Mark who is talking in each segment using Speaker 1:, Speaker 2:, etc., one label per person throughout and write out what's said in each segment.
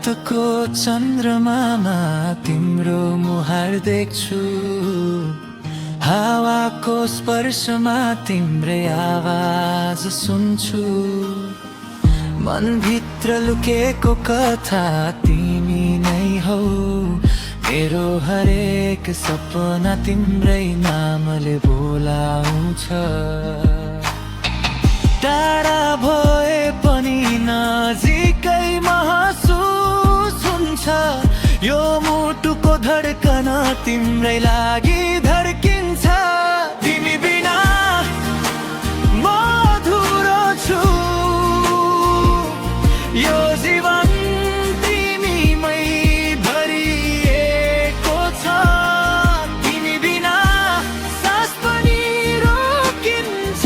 Speaker 1: रातको चन्द्रमामा तिम्रो मुहार देख्छु, हावाको स्पर्शमा तिम्रै आवाज सुन्छु। मनभित्र लुकेको कथा तिमी नै हौ, मेरो हरेक सपना तिम्रै नामले बोलाउँछ। टाढा भए पनि नजिकै महसुस हुन्छ, यो मुटुको धड्कन तिम्रै लागि धड्किन्छ। तिमी बिना म अधुरो छु, यो जीवन तिमीमै भरिएको छ। तिमी बिना सास पनि रोकिन्छ,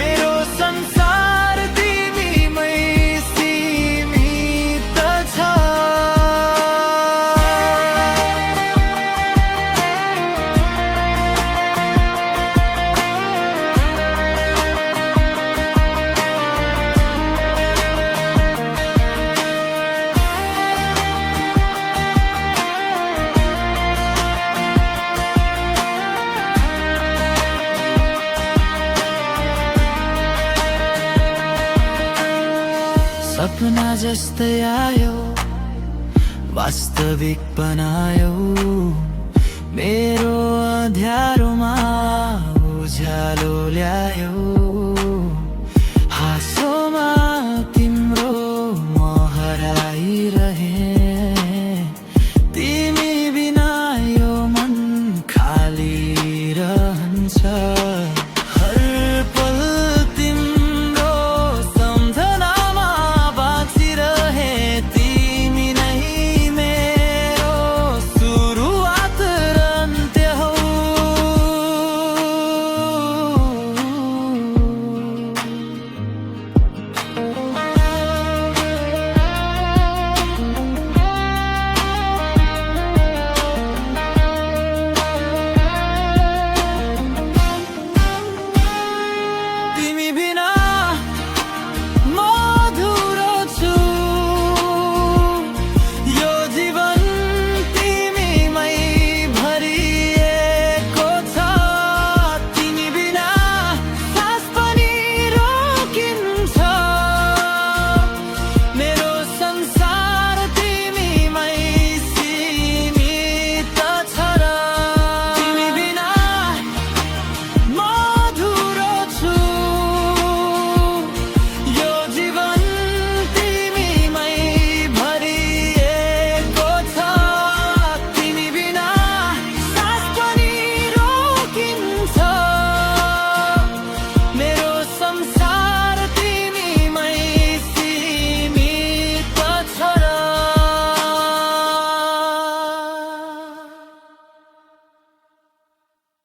Speaker 1: मेरो संसार तिमीमै सीमित छ। सपना जस्तै आयो, वास्तविक बनायो, मेरो अँध्यारोमा उज्यालो ल्यायो।